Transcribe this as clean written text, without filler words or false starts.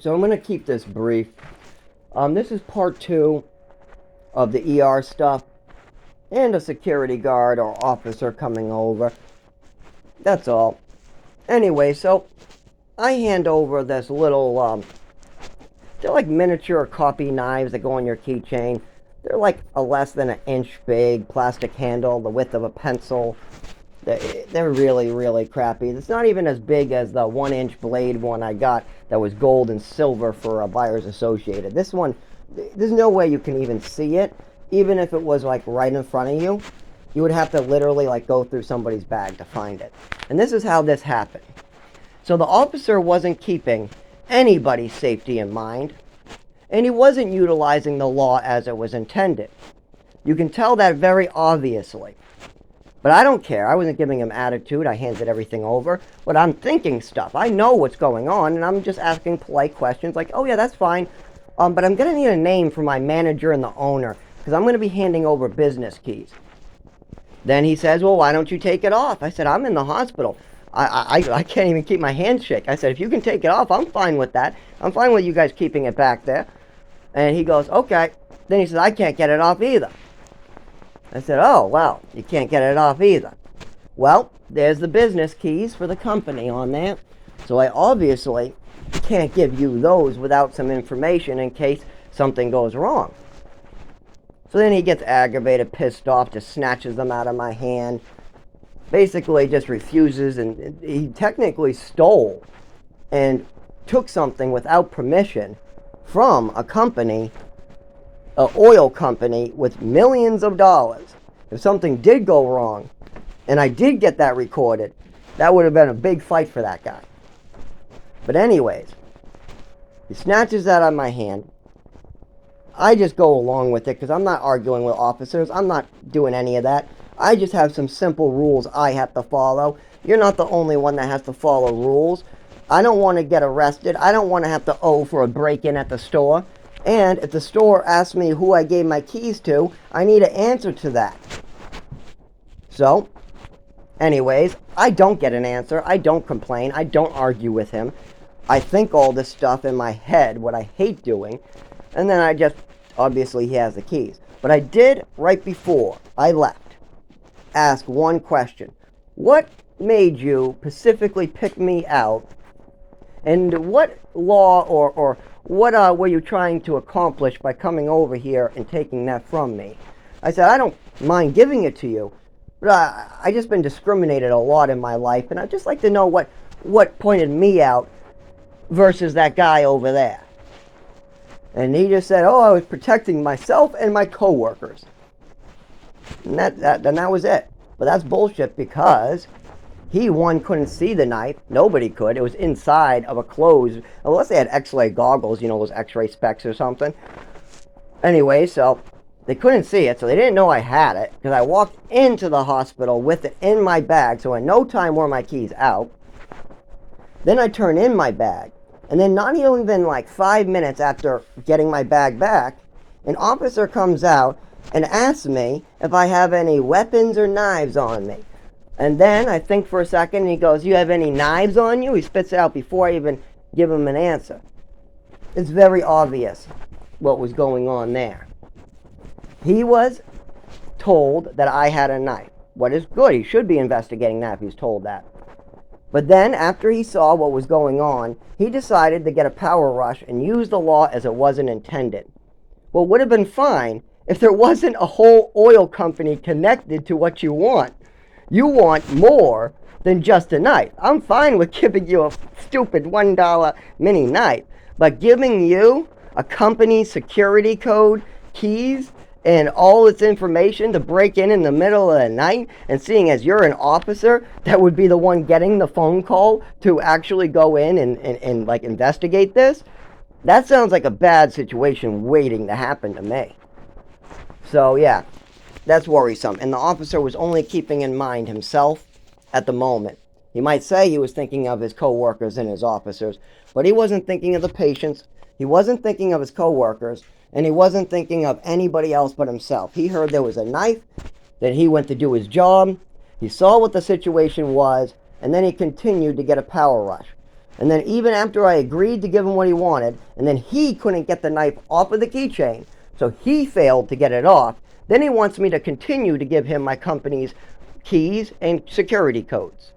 So I'm going to keep this brief. This is part 2 of the ER stuff and a security guard or officer coming over. That's all. Anyway, so I hand over this little, they're like miniature coffee knives that go on your keychain. They're like a less than an inch big plastic handle, the width of a pencil. They're really, really crappy. It's not even as big as the 1-inch blade one I got that was gold and silver for Buyers Associated. This one, there's no way you can even see it. Even if it was like right in front of you, you would have to literally like go through somebody's bag to find it. And this is how this happened. So the officer wasn't keeping anybody's safety in mind, and he wasn't utilizing the law as it was intended. You can tell that very obviously. But I don't care. I wasn't giving him attitude. I handed everything over. But I'm thinking stuff. I know what's going on, and I'm just asking polite questions like, oh yeah, that's fine. But I'm going to need a name for my manager and the owner, because I'm going to be handing over business keys. Then he says, well, why don't you take it off? I said, I'm in the hospital. I can't even keep my handshake. I said, if you can take it off, I'm fine with that. I'm fine with you guys keeping it back there. And he goes, okay. Then he says, I can't get it off either. I said, oh, well, you can't get it off either. Well, there's the business keys for the company on there. So I obviously can't give you those without some information in case something goes wrong. So then he gets aggravated, pissed off, just snatches them out of my hand. Basically just refuses, and he technically stole and took something without permission from a company, an oil company with millions of dollars. If something did go wrong, and I did get that recorded, that would have been a big fight for that guy. But anyways, he snatches that out of my hand. I just go along with it because I'm not arguing with officers. I'm not doing any of that. I just have some simple rules I have to follow. You're not the only one that has to follow rules. I don't want to get arrested. I don't want to have to owe for a break-in at the store. And if the store asks me who I gave my keys to, I need an answer to that. So, anyways, I don't get an answer. I don't complain. I don't argue with him. I think all this stuff in my head, what I hate doing, and then I just, obviously he has the keys. But I did, right before I left, ask one question. What made you specifically pick me out? And what law or what were you trying to accomplish by coming over here and taking that from me? I said, I don't mind giving it to you, but I just been discriminated a lot in my life, and I'd just like to know what pointed me out versus that guy over there. And he just said, oh, I was protecting myself and my coworkers. And that was it. But that's bullshit because he, one, couldn't see the knife. Nobody could. It was inside of a closed, unless they had x-ray goggles, you know, those x-ray specs or something. Anyway, so they couldn't see it, so they didn't know I had it, because I walked into the hospital with it in my bag, so in no time were my keys out. Then I turn in my bag, and then not even like 5 minutes after getting my bag back, an officer comes out and asks me if I have any weapons or knives on me. And then I think for a second, and he goes, you have any knives on you? He spits it out before I even give him an answer. It's very obvious what was going on there. He was told that I had a knife. What is good? He should be investigating that if he's told that. But then, after he saw what was going on, he decided to get a power rush and use the law as it wasn't intended. Well, it would have been fine if there wasn't a whole oil company connected to what you want. You want more than just a knife. I'm fine with giving you a stupid $1 mini knife, but giving you a company security code, keys, and all its information to break in the middle of the night, and seeing as you're an officer that would be the one getting the phone call to actually go in and like investigate this, that sounds like a bad situation waiting to happen to me. So yeah, that's worrisome. And the officer was only keeping in mind himself at the moment. He might say he was thinking of his coworkers and his officers, but he wasn't thinking of the patients. He wasn't thinking of his coworkers, and he wasn't thinking of anybody else but himself. He heard there was a knife, that he went to do his job, he saw what the situation was, and then he continued to get a power rush. And then even after I agreed to give him what he wanted, and then he couldn't get the knife off of the keychain, so he failed to get it off, then he wants me to continue to give him my company's keys and security codes.